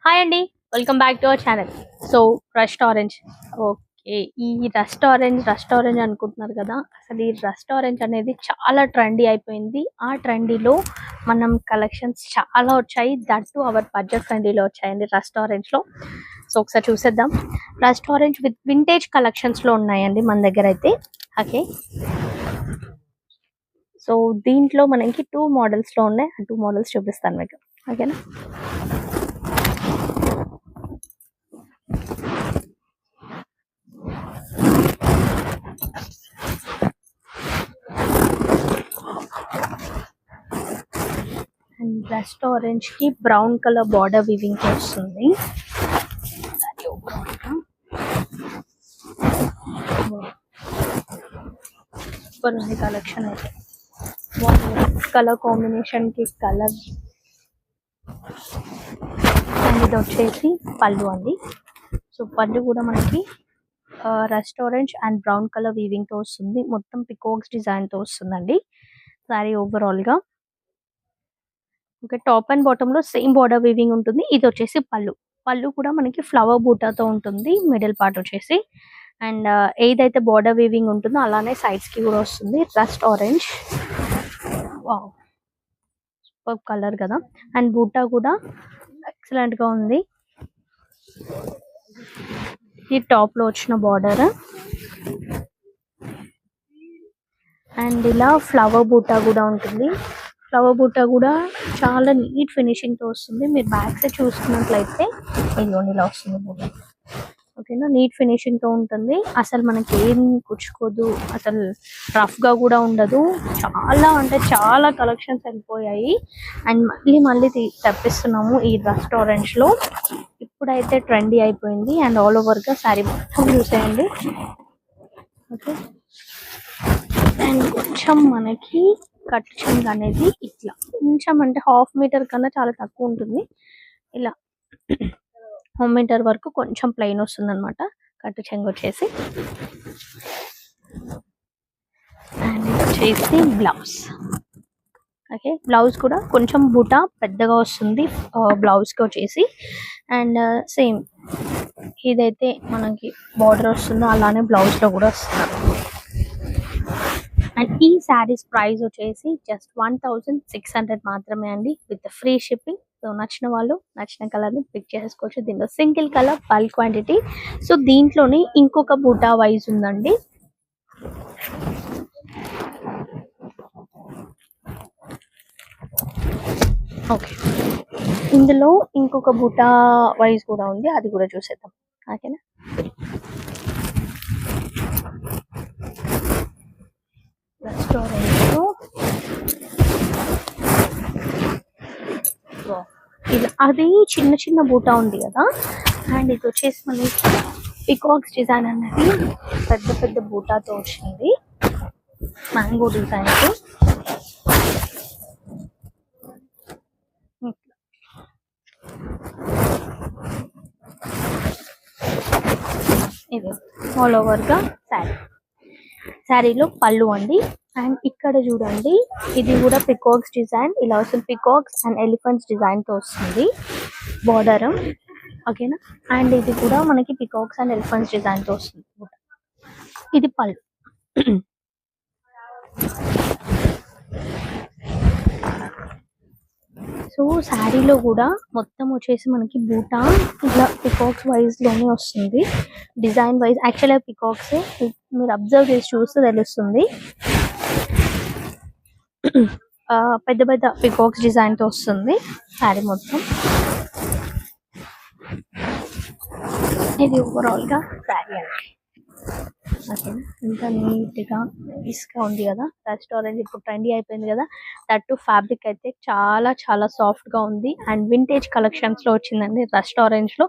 Hi అండి, welcome back to our channel. So restaurant, okay, ఈ restaurant అనుకుంటున్నారు కదా. అసలు ఈ రెస్టారెంట్ అనేది చాలా ట్రెండీ అయిపోయింది. ఆ ట్రెండీలో మనం కలెక్షన్స్ చాలా వచ్చాయి, దట్ టు అవర్ బడ్జెట్ ఫ్రెండ్లీలో వచ్చాయండి రెస్టారెంట్స్ లో. సో ఒకసారి చూసేద్దాం. రెస్టారెంట్ విత్ వింటేజ్ కలెక్షన్స్ లో ఉన్నాయండి మన దగ్గర అయితే. ఓకే, సో దీంట్లో మనకి 2 మోడల్స్ లో ఉన్నాయి. 2 మోడల్స్ చూపిస్తాను మీకు. ఓకేనా. అండ్ రెస్టారెంట్ కి బ్రౌన్ కలర్ బార్డర్ వివింగ్ వస్తుంది. సూపర్ ఉంది కలెక్షన్ అయితే. కలర్ కాంబినేషన్ కి కలర్. అండ్ ఇది వచ్చేసి పళ్ళు అండి. సో పళ్ళు కూడా మనకి restaurant and brown colour weaving తో వస్తుంది. మొత్తం పికాక్స్ డిజైన్ తో వస్తుందండి సారీ ఓవరాల్ గా. ఓకే, టాప్ అండ్ బాటమ్ లో సేమ్ బార్డర్ వీవింగ్ ఉంటుంది. ఇది వచ్చేసి పళ్ళు. పళ్ళు కూడా మనకి ఫ్లవర్ బూటాతో ఉంటుంది మిడిల్ పార్ట్ వచ్చేసి. అండ్ ఏదైతే బార్డర్ వీవింగ్ ఉంటుందో అలానే సైడ్స్ కి కూడా వస్తుంది. Rust orange, wow, super colour కదా. అండ్ బూటా కూడా ఎక్సలెంట్ గా ఉంది. ఈ టాప్ లో వచ్చిన బార్డర్ అండ్ ఇలా ఫ్లవర్ బూటా కూడా ఉంటుంది. ఫ్లవర్ బూటా కూడా చాలా నీట్ ఫినిషింగ్ తో వస్తుంది. మీరు బ్యాక్ సైడ్ చూసుకున్నట్లయితే ఇదిగోండి ఇలా వస్తుంది బూటా. ఓకేనా, నీట్ ఫినిషింగ్ తో ఉంటుంది. అసలు మనకి ఏం కుచ్చుకోదు, అసలు రఫ్ గా కూడా ఉండదు. చాలా అంటే చాలా కలెక్షన్స్ వెళ్ళిపోయాయి. అండ్ మళ్ళీ తెప్పిస్తున్నాము ఈ రెస్టారెంట్స్ లో. ఇప్పుడైతే ట్రెండీ అయిపోయింది. అండ్ ఆల్ ఓవర్ గా సారీ మొత్తం చూసేయండి. ఓకే, అండ్ కొంచెం మనకి కట్ చెంగ్ అనేది ఇట్లా కొంచెం అంటే హాఫ్ మీటర్ కన్నా చాలా తక్కువ ఉంటుంది. ఇలా హాఫ్ మీటర్ వరకు కొంచెం ప్లెయిన్ వస్తుంది అనమాట కట్టు చెంగు వచ్చేసి. అండ్ ఇది వచ్చేసి బ్లౌజ్. ఓకే, బ్లౌజ్ కూడా కొంచెం బూటా పెద్దగా వస్తుంది బ్లౌజ్ కి వచ్చేసి. అండ్ సేమ్ ఇదైతే మనకి బార్డర్ వస్తుందో అలానే బ్లౌజ్ లో కూడా వస్తుంది. అండ్ ఈ శారీస్ ప్రైస్ వచ్చేసి జస్ట్ 1600 మాత్రమే అండి, విత్ ఫ్రీ షిప్పింగ్. సో నచ్చిన వాళ్ళు నచ్చిన కలర్ ని పిక్ చేసుకోవచ్చు. దీంట్లో single colour bulk quantity. So దీంట్లోనే ఇంకొక బూటా వైజ్ ఉందండి. ఓకే, ఇందులో ఇంకొక బూటా వైజ్ కూడా ఉంది, అది కూడా చూసేద్దాం. ఓకేనా. రెస్టారెంట్ లో అది చిన్న చిన్న బూటా ఉంది కదా. అండ్ ఇది వచ్చేసి మనకి పికాక్స్ డిజైన్ అనేది పెద్ద పెద్ద బూటాతో వచ్చింది, మ్యాంగో డిజైన్ తో. ఇది ఆల్ ఓవర్ గా శారీలో పళ్ళు అండి. అండ్ ఇక్కడ చూడండి, ఇది కూడా పికాక్స్ డిజైన్ ఇలా వస్తుంది. పికాక్స్ అండ్ ఎలిఫెంట్స్ డిజైన్ తో వస్తుంది బార్డర్. ఓకేనా. అండ్ ఇది కూడా మనకి పికాక్స్ అండ్ ఎలిఫెంట్స్ డిజైన్ తో వస్తుంది. ఇది పళ్ళు. సో శారీలో కూడా మొత్తం వచ్చేసి మనకి బూటా ఇట్లా పికాక్స్ వైజ్ లోనే వస్తుంది, డిజైన్ వైజ్. యాక్చువల్గా పికాక్స్ మీరు అబ్జర్వ్ చేసి చూస్తే తెలుస్తుంది. పెద్ద పెద్ద పికాక్స్ డిజైన్ తో వస్తుంది శారీ మొత్తం. ఇది ఓవరాల్ గా శారీ అండి. ఓకేనా, ఇంత నీట్ గా నైస్ గా ఉంది కదా. రెస్టారెంట్ ఇప్పుడు ట్రెండీ అయిపోయింది కదా. దట్టు ఫ్యాబ్రిక్ అయితే చాలా చాలా సాఫ్ట్ గా ఉంది. అండ్ వింటేజ్ కలెక్షన్స్ లో వచ్చిందండి రెస్టారెంట్స్ లో.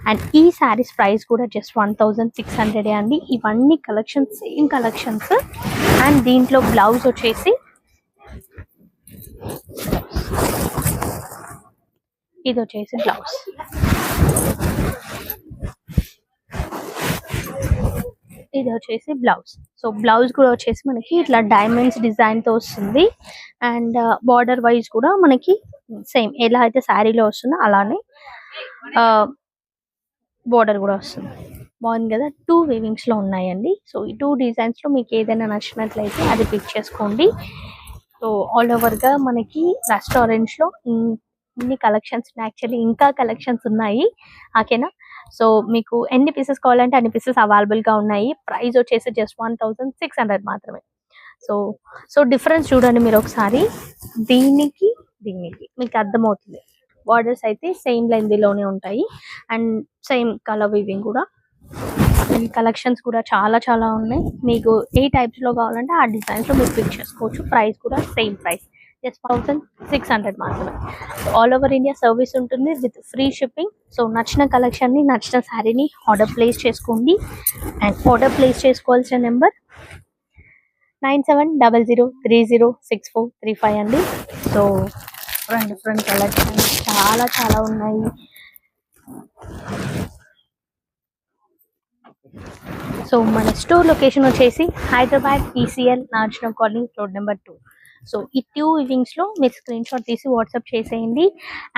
అండ్ ఈ శారీస్ ప్రైస్ కూడా జస్ట్ 1600 అండి. ఇవన్నీ కలెక్షన్స్ సేమ్ కలెక్షన్స్. అండ్ దీంట్లో బ్లౌజ్ వచ్చేసి ఇది వచ్చేసి బ్లౌజ్. ఇది వచ్చేసి బ్లౌజ్. సో బ్లౌజ్ కూడా వచ్చేసి మనకి ఇట్లా డైమండ్స్ డిజైన్ తో వస్తుంది. అండ్ బార్డర్ వైజ్ కూడా మనకి సేమ్ ఎలా అయితే శారీలో వస్తుందో అలానే బోర్డర్ కూడా వస్తుంది. బాగుంది కదా, 2 వీవింగ్స్ లో ఉన్నాయండి. సో ఈ 2 డిజైన్స్ లో మీకు ఏదైనా నచ్చినట్లయితే అది పిక్ చేసుకోండి. సో ఆల్ ఓవర్ గా మనకి రెస్టారెంట్స్ లో ఇన్ని కలెక్షన్స్ ఉన్నాయి, యాక్చువల్లీ ఇంకా కలెక్షన్స్ ఉన్నాయి. ఓకేనా, సో మీకు ఎన్ని పీసెస్ కావాలంటే అన్ని పీసెస్ అవైలబుల్ గా ఉన్నాయి. ప్రైస్ వచ్చేసి జస్ట్ 1600 మాత్రమే. సో సో డిఫరెన్స్ చూడండి మీరు ఒకసారి, దీనికి దీనికి మీకు అర్థమవుతుంది. బార్డర్స్ అయితే సేమ్ లెంత్ ఉంటాయి అండ్ సేమ్ కలర్ వీవింగ్ కూడా. ఈ కలెక్షన్స్ కూడా చాలా చాలా ఉన్నాయి. మీకు ఏ టైప్స్ లో కావాలంటే ఆ డిజైన్స్ లో మీరు పిక్ చేసుకోవచ్చు. ప్రైస్ కూడా సేమ్ ప్రైస్, జస్ట్ 1600 మాత్రమే. ఆల్ ఓవర్ ఇండియా సర్వీస్ ఉంటుంది విత్ ఫ్రీ షిప్పింగ్. సో నచ్చిన కలెక్షన్ ని, నచ్చిన శారీని ఆర్డర్ ప్లేస్ చేసుకోండి. అండ్ ఆర్డర్ ప్లేస్ చేసుకోవాల్సిన నెంబర్ 9700306435 అండి. సో డిఫరెంట్ కలెక్షన్స్ చాలా చాలా ఉన్నాయి. సో మన స్టోర్ లొకేషన్ వచ్చేసి హైదరాబాద్ ఈసీఎల్ నార్జన కాలనీ రోడ్ నెంబర్ 2. సో ఈ 2 ఈవినింగ్స్ లో మీరు స్క్రీన్ షాట్ తీసి వాట్సాప్ చేసేయండి.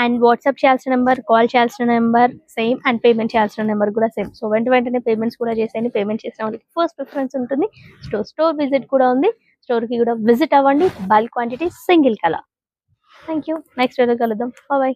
అండ్ వాట్సాప్ చేయాల్సిన నెంబర్, కాల్ చేయాల్సిన నెంబర్ సేమ్, అండ్ పేమెంట్ చేయాల్సిన నెంబర్ కూడా సేమ్. సో వెంటనే పేమెంట్స్ కూడా చేసేయండి. పేమెంట్ చేసిన వాళ్ళకి ఫస్ట్ ప్రిఫరెన్స్ ఉంటుంది. స్టోర్ విజిట్ కూడా ఉంది, స్టోర్ కి కూడా విజిట్ అవ్వండి. Bulk quantity, single colour. Thank you, next video కలుద్దాం. బాయ్.